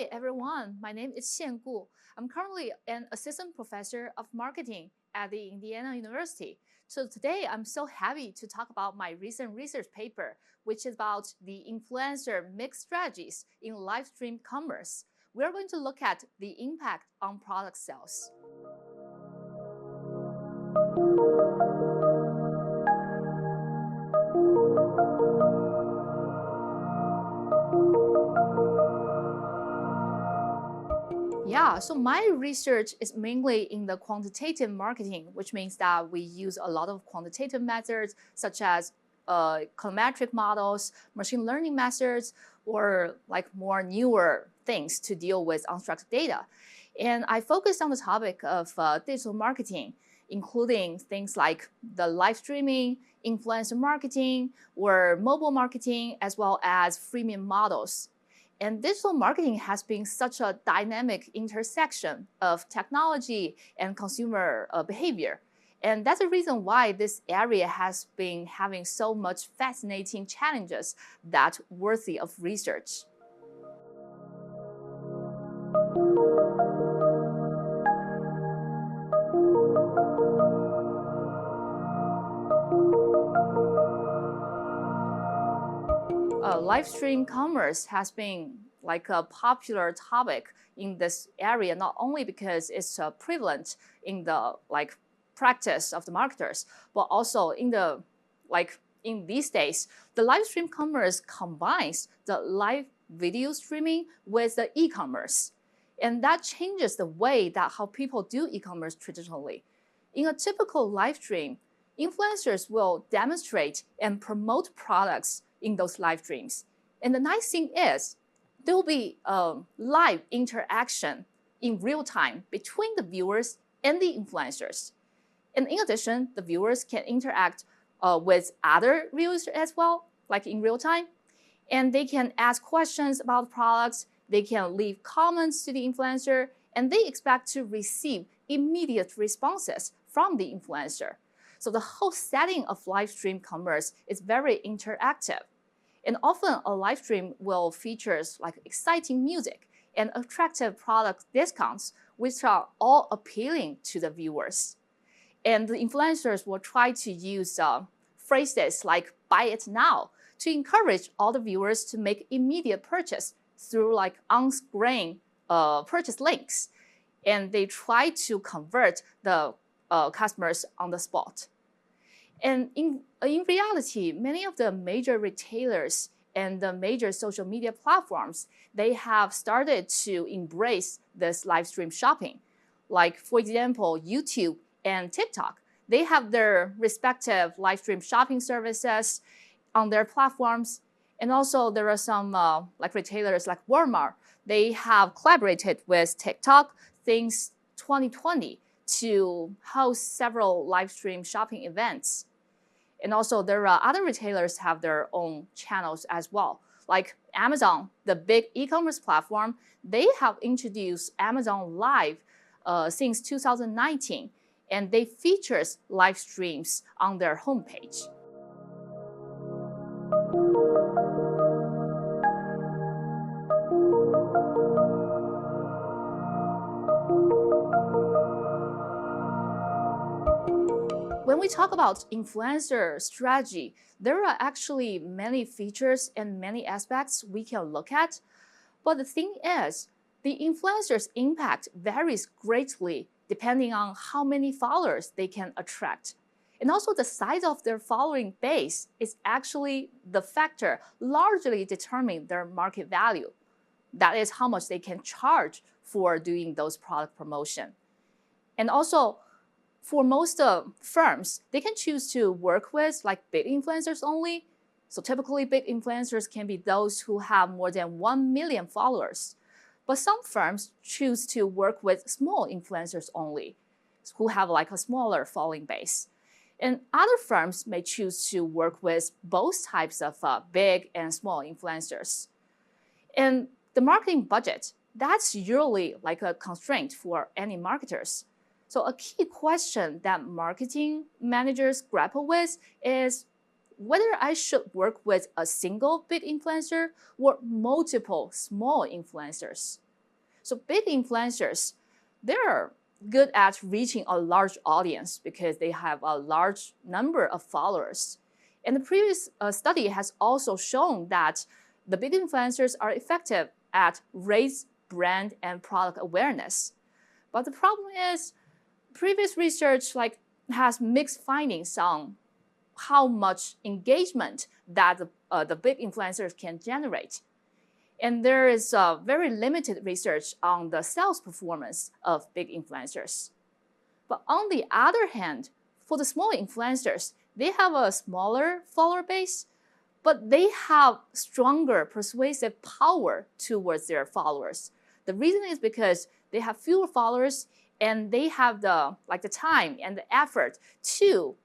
Hi everyone, my name is Xian Gu. I'm currently an assistant professor of marketing at the Indiana University. So today I'm so happy to talk about my recent research paper, which is about the influencer mix strategies in live stream commerce. We're going to look at the impact on product sales. Yeah, so my research is mainly in the quantitative marketing, which means that we use a lot of quantitative methods such as econometric models, machine learning methods, or like more newer things to deal with unstructured data. And I focused on the topic of digital marketing, including things like the live streaming, influencer marketing, or mobile marketing, as well as freemium models. And digital marketing has been such a dynamic intersection of technology and consumer behavior. And that's the reason why this area has been having so much fascinating challenges that worthy of research. Live stream commerce has been like a popular topic in this area, not only because it's prevalent in the practice of the marketers, but also in these days, the live stream commerce combines the live video streaming with the e-commerce. And that changes the way that how people do e-commerce traditionally. In a typical live stream, influencers will demonstrate and promote products in those live streams. And the nice thing is, there will be live interaction in real time between the viewers and the influencers. And in addition, the viewers can interact with other viewers as well, like in real time. And they can ask questions about products, they can leave comments to the influencer, and they expect to receive immediate responses from the influencer. So the whole setting of live stream commerce is very interactive. And often a live stream will feature like exciting music and attractive product discounts, which are all appealing to the viewers. And the influencers will try to use phrases like "buy it now" to encourage all the viewers to make immediate purchase through like on-screen purchase links. And they try to convert the customers on the spot. And in reality, many of the major retailers and the major social media platforms, they have started to embrace this live stream shopping. Like, for example, YouTube and TikTok, they have their respective live stream shopping services on their platforms. And also there are some like retailers like Walmart, they have collaborated with TikTok since 2020 to host several live stream shopping events. And also there are other retailers have their own channels as well. Like Amazon, the big e-commerce platform, they have introduced Amazon Live since 2019, and they features live streams on their homepage. When we talk about influencer strategy, there are actually many features and many aspects we can look at. But the thing is, the influencer's impact varies greatly depending on how many followers they can attract. And also the size of their following base is actually the factor largely determining their market value. That is how much they can charge for doing those product promotion. And also, for most firms, they can choose to work with like big influencers only. So typically big influencers can be those who have more than 1 million followers. But some firms choose to work with small influencers only, who have like a smaller following base. And other firms may choose to work with both types of big and small influencers. And the marketing budget, that's usually like a constraint for any marketers. So a key question that marketing managers grapple with is whether I should work with a single big influencer or multiple small influencers. So big influencers, they're good at reaching a large audience because they have a large number of followers. And the previous study has also shown that the big influencers are effective at raise brand and product awareness. But the problem is, previous research has mixed findings on how much engagement that the big influencers can generate. And there is very limited research on the sales performance of big influencers. But on the other hand, for the small influencers, they have a smaller follower base, but they have stronger persuasive power towards their followers. The reason is because they have fewer followers and they have the time and the effort to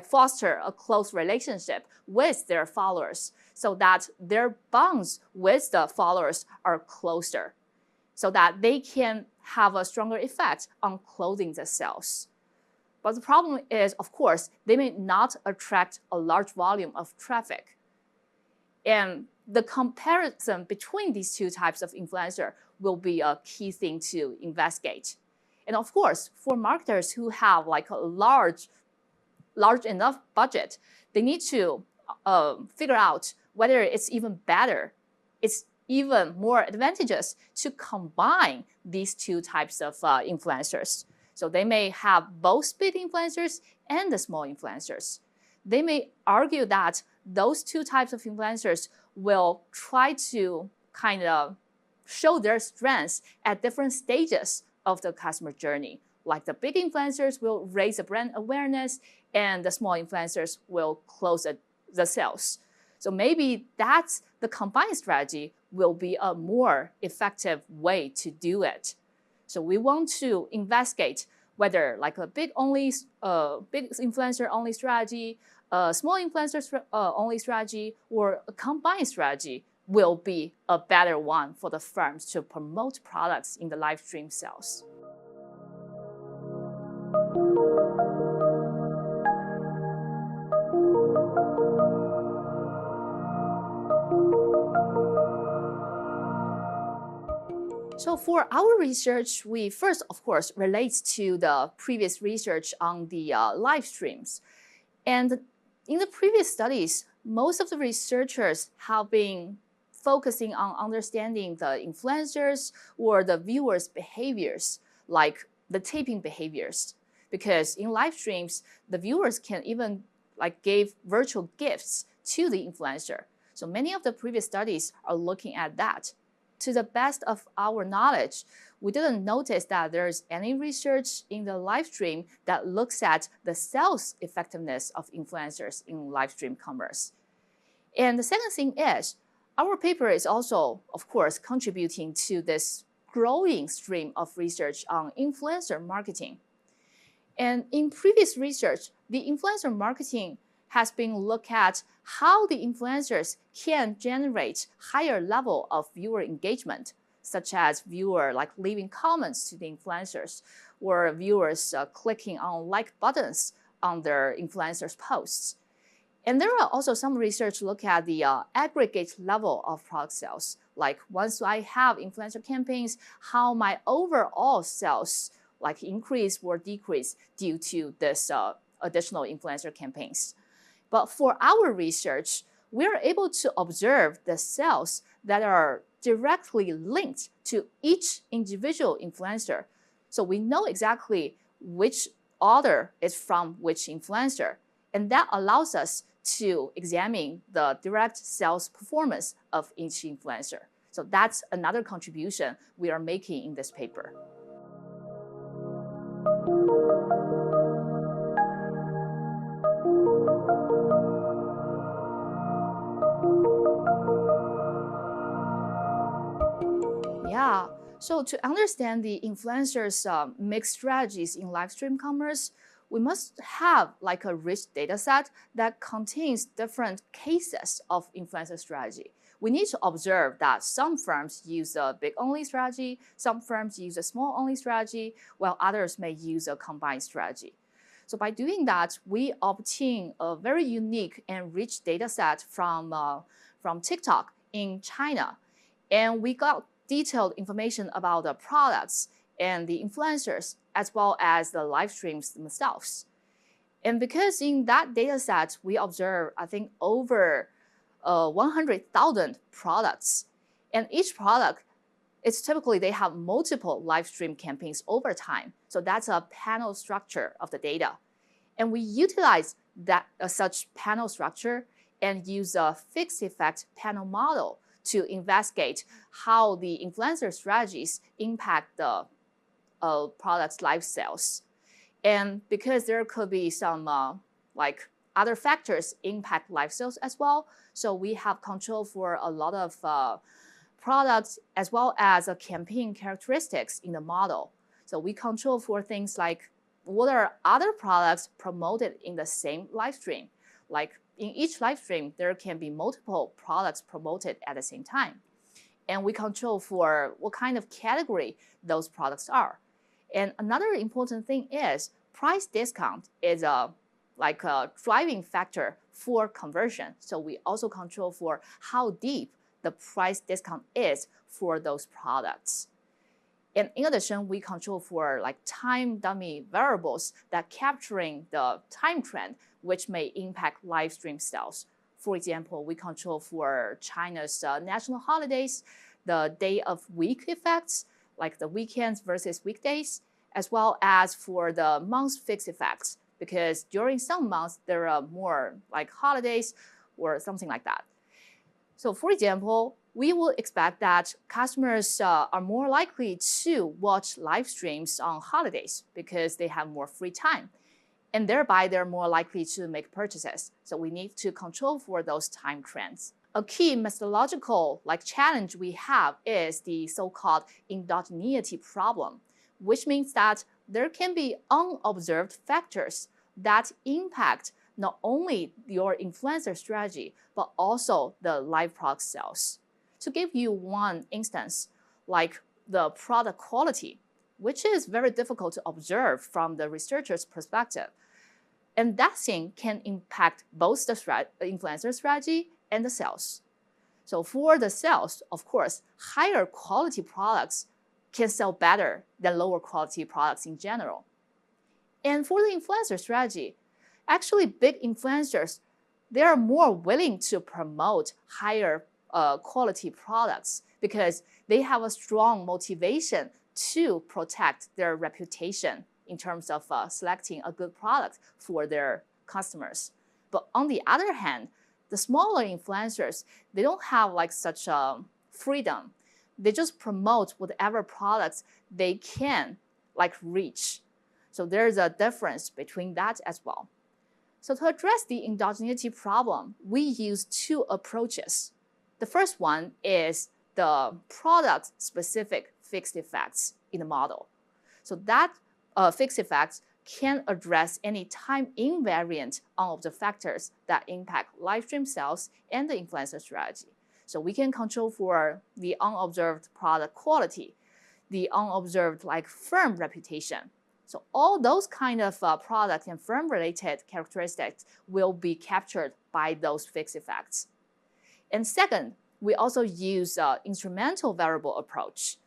foster a close relationship with their followers so that their bonds with the followers are closer, so that they can have a stronger effect on closing the sales. But the problem is, of course, they may not attract a large volume of traffic. And the comparison between these two types of influencer will be a key thing to investigate. And of course, for marketers who have a large enough budget, they need to figure out whether it's even better, it's even more advantageous to combine these two types of influencers. So they may have both big influencers and the small influencers. They may argue that those two types of influencers will try to kind of show their strengths at different stages of the customer journey. Like the big influencers will raise the brand awareness, and the small influencers will close the sales. So maybe that's the combined strategy will be a more effective way to do it. So we want to investigate whether a big influencer only strategy, a small influencer only strategy, or a combined strategy will be a better one for the firms to promote products in the live stream sales. So for our research, we first, of course, relates to the previous research on the live streams. And in the previous studies, most of the researchers have been focusing on understanding the influencers or the viewers' behaviors, like the taping behaviors. Because in live streams, the viewers can even give virtual gifts to the influencer. So many of the previous studies are looking at that. To the best of our knowledge, we didn't notice that there's any research in the live stream that looks at the sales effectiveness of influencers in live stream commerce. And the second thing is, our paper is also, of course, contributing to this growing stream of research on influencer marketing. And in previous research, the influencer marketing has been looked at how the influencers can generate higher level of viewer engagement, such as viewer leaving comments to the influencers, or viewers clicking on like buttons on their influencers' posts. And there are also some research look at the aggregate level of product sales. Like once I have influencer campaigns, how my overall sales increase or decrease due to this additional influencer campaigns. But for our research, we're able to observe the sales that are directly linked to each individual influencer. So we know exactly which order is from which influencer. And that allows us to examine the direct sales performance of each influencer. So that's another contribution we are making in this paper. Yeah, so to understand the influencers' mixed strategies in live stream commerce, we must have a rich data set that contains different cases of influencer strategy. We need to observe that some firms use a big-only strategy, some firms use a small-only strategy, while others may use a combined strategy. So by doing that, we obtain a very unique and rich data set from TikTok in China. And we got detailed information about the products and the influencers, as well as the live streams themselves. And because in that data set, we observe, I think, over 100,000 products. And each product, it's typically they have multiple live stream campaigns over time. So that's a panel structure of the data. And we utilize that such panel structure and use a fixed effect panel model to investigate how the influencer strategies impact the product's live sales. And because there could be some like other factors impact live sales as well, so we have control for a lot of products as well as campaign characteristics in the model. So we control for things like what are other products promoted in the same live stream. Like in each live stream, there can be multiple products promoted at the same time. And we control for what kind of category those products are. And another important thing is price discount is a driving factor for conversion. So we also control for how deep the price discount is for those products. And in addition, we control for like time dummy variables that capturing the time trend, which may impact live stream sales. For example, we control for China's national holidays, the day of week effects, like the weekends versus weekdays, as well as for the month fixed effects, because during some months there are more like holidays or something like that. So for example, we will expect that customers are more likely to watch live streams on holidays because they have more free time. And thereby, they're more likely to make purchases. So we need to control for those time trends. A key methodological challenge we have is the so-called endogeneity problem, which means that there can be unobserved factors that impact not only your influencer strategy, but also the live product sales. To give you one instance, like the product quality, which is very difficult to observe from the researcher's perspective. And that thing can impact both the influencer strategy and the sales. So for the sales, of course, higher quality products can sell better than lower quality products in general. And for the influencer strategy, actually big influencers, they are more willing to promote higher quality products because they have a strong motivation to protect their reputation in terms of selecting a good product for their customers. But on the other hand, the smaller influencers, they don't have such freedom. They just promote whatever products they can reach. So there's a difference between that as well. So to address the endogeneity problem, we use two approaches. The first one is the product-specific fixed effects in the model. So that fixed effects can address any time invariant unobserved factors that impact live stream sales and the influencer strategy. So we can control for the unobserved product quality, the unobserved firm reputation. So all those kind of product and firm-related characteristics will be captured by those fixed effects. And second, we also use instrumental variable approach.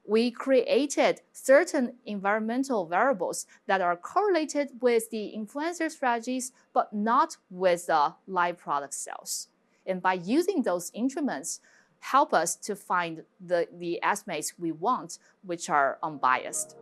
We created certain environmental variables that are correlated with the influencer strategies, but not with the live product sales. And by using those instruments, help us to find the estimates we want, which are unbiased.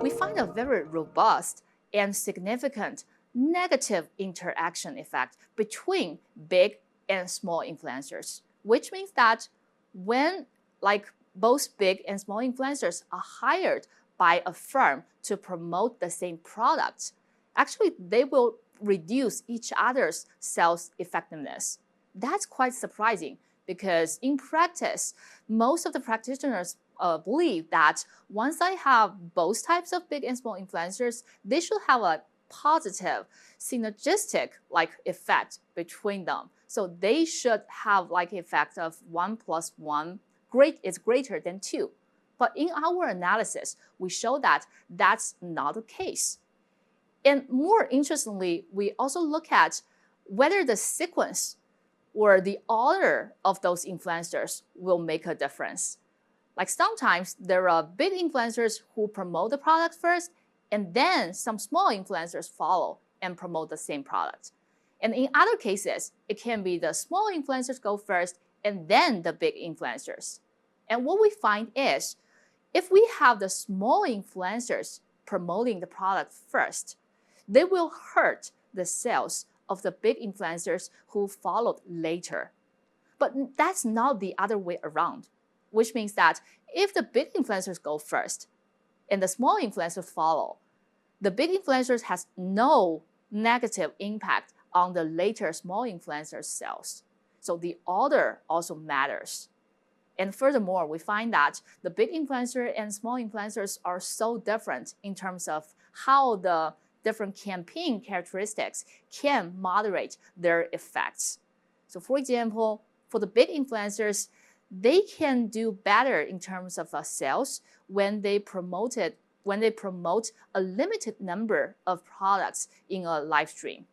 We find a very robust and significant negative interaction effect between big and small influencers, which means that when both big and small influencers are hired by a firm to promote the same product, actually they will reduce each other's sales effectiveness. That's quite surprising because in practice, most of the practitioners believe that once I have both types of big and small influencers, they should have a positive synergistic effect between them. So they should have effect of 1 + 1 is greater than 2. But in our analysis, we show that that's not the case. And more interestingly, we also look at whether the sequence or the order of those influencers will make a difference. Like sometimes there are big influencers who promote the product first, and then some small influencers follow and promote the same product. And in other cases, it can be the small influencers go first and then the big influencers. And what we find is, if we have the small influencers promoting the product first, they will hurt the sales of the big influencers who followed later. But that's not the other way around, which means that if the big influencers go first and the small influencers follow, the big influencers has no negative impact on the later small influencers' sales. So the order also matters. And furthermore, we find that the big influencer and small influencers are so different in terms of how the different campaign characteristics can moderate their effects. So for example, for the big influencers, they can do better in terms of sales when they promote a limited number of products in a live stream.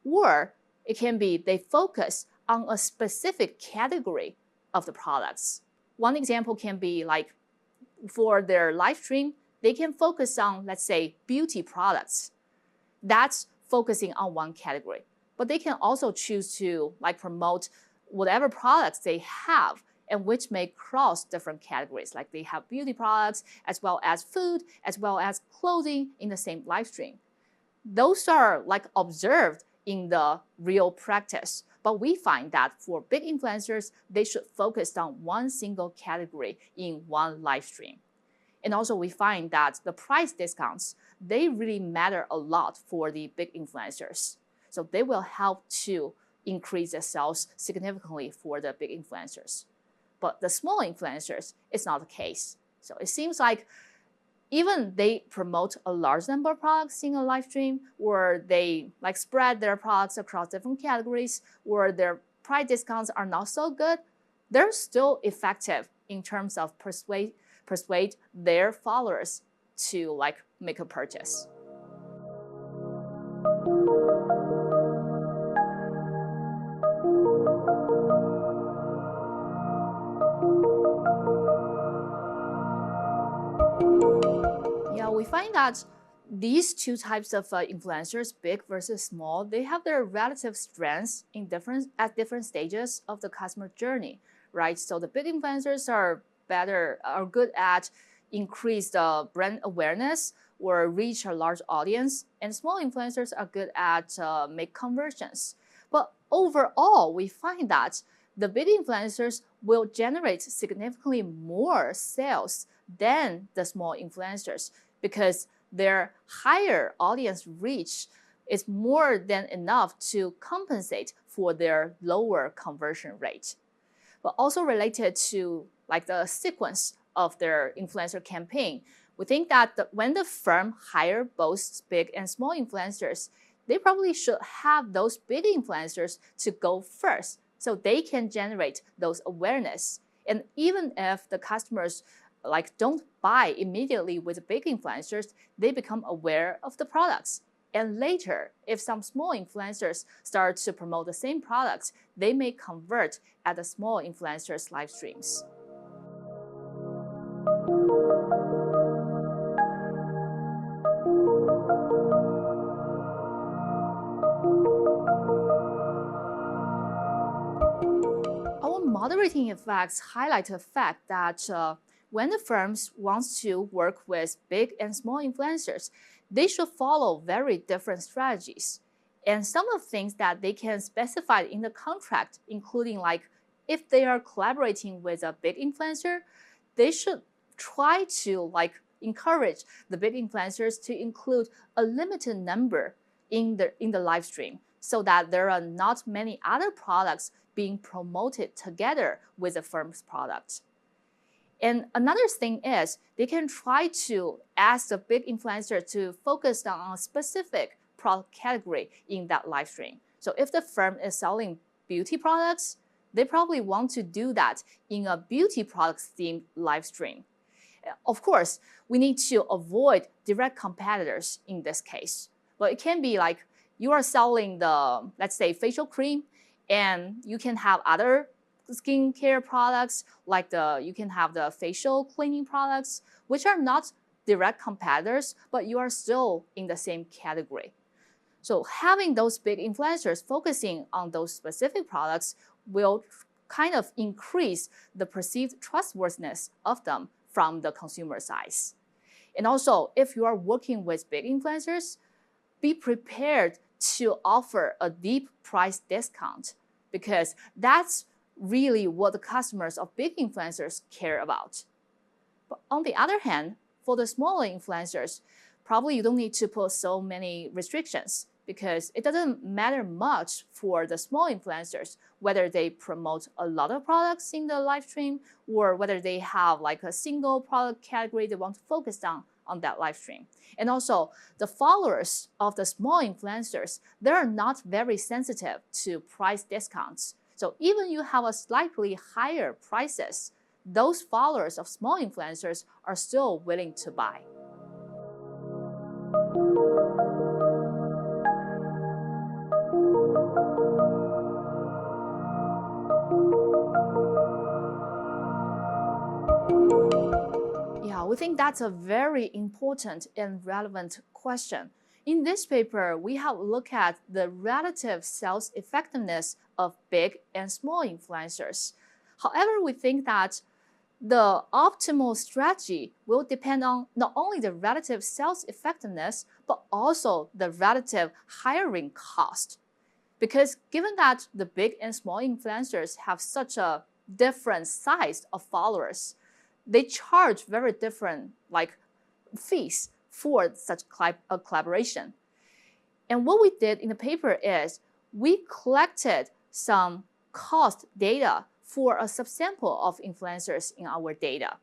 Or it can be they focus on a specific category of the products. One example can be like for their live stream, they can focus on, let's say, beauty products. That's focusing on one category. But they can also choose to promote whatever products they have and which may cross different categories. Like they have beauty products as well as food, as well as clothing in the same live stream. Those are observed in the real practice. But we find that for big influencers, they should focus on one single category in one live stream. And also we find that the price discounts, they really matter a lot for the big influencers. So they will help to increase the sales significantly for the big influencers. But the small influencers, it's not the case. So it seems like even they promote a large number of products in a live stream, or they spread their products across different categories, or their price discounts are not so good, they're still effective in terms of persuade their followers to make a purchase. Yeah, we find that these two types of influencers, big versus small, they have their relative strengths at different stages of the customer journey, right? So the big influencers are good at increase the brand awareness or reach a large audience, and small influencers are good at make conversions. But overall, we find that the big influencers will generate significantly more sales than the small influencers because their higher audience reach is more than enough to compensate for their lower conversion rate. But also related to the sequence of their influencer campaign, we think that when the firm hire both big and small influencers, they probably should have those big influencers to go first so they can generate those awareness. And even if the customers don't buy immediately with the big influencers, they become aware of the products. And later, if some small influencers start to promote the same products, they may convert at the small influencers' live streams. Our moderating effects highlight the fact that when the firms want to work with big and small influencers, they should follow very different strategies. And some of the things that they can specify in the contract, including if they are collaborating with a big influencer, they should try to encourage the big influencers to include a limited number in the live stream so that there are not many other products being promoted together with the firm's product. And another thing is they can try to ask the big influencer to focus on a specific product category in that live stream. So if the firm is selling beauty products, they probably want to do that in a beauty products themed live stream. Of course, we need to avoid direct competitors in this case. But it can be like you are selling the, let's say, facial cream, and you can have other skincare products like you can have the facial cleaning products, which are not direct competitors, but you are still in the same category. So having those big influencers focusing on those specific products will kind of increase the perceived trustworthiness of them from the consumer side. And also, if you are working with big influencers, be prepared to offer a deep price discount, because that's really what the customers of big influencers care about. But on the other hand, for the smaller influencers, probably you don't need to put so many restrictions, because it doesn't matter much for the small influencers whether they promote a lot of products in the live stream or whether they have like a single product category they want to focus on that live stream. And also, the followers of the small influencers, they're not very sensitive to price discounts. So even you have a slightly higher prices, those followers of small influencers are still willing to buy. Yeah, we think that's a very important and relevant question. In this paper, we have looked at the relative sales effectiveness of big and small influencers. However, we think that the optimal strategy will depend on not only the relative sales effectiveness, but also the relative hiring cost. Because given that the big and small influencers have such a different size of followers, they charge very different fees for such a collaboration. And what we did in the paper is we collected some cost data for a subsample of influencers in our data.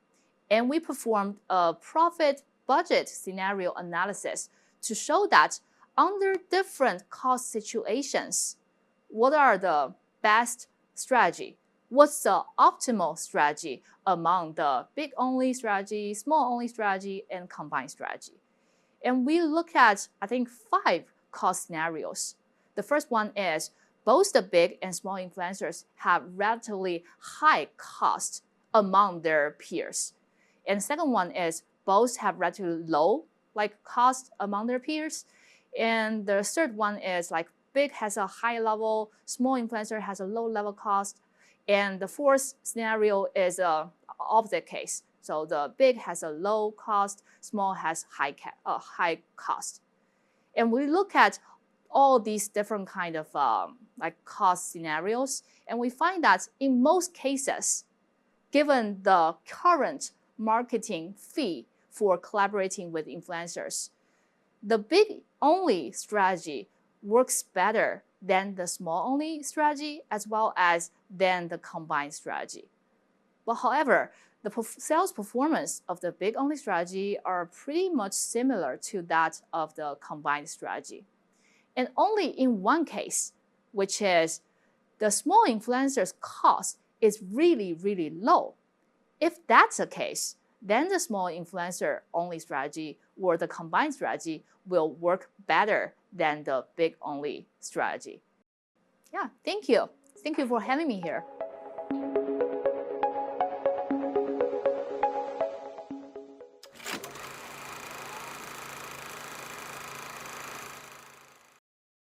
And we performed a profit budget scenario analysis to show that under different cost situations, what are the best strategy? What's the optimal strategy among the big only strategy, small only strategy, and combined strategy? And we look at, I think, 5 cost scenarios. The first one is both the big and small influencers have relatively high cost among their peers. And the second one is both have relatively low cost among their peers. And the third one is big has a high level, small influencer has a low level cost. And the fourth scenario is a opposite case. So the big has a low cost, small has high cost. And we look at all these different kind of cost scenarios, and we find that in most cases, given the current marketing fee for collaborating with influencers, the big only strategy works better than the small only strategy as well as than the combined strategy. But however, the sales performance of the big only strategy are pretty much similar to that of the combined strategy. And only in one case, which is the small influencer's cost is really, really low. If that's the case, then the small influencer only strategy or the combined strategy will work better than the big only strategy. Yeah, thank you. Thank you for having me here.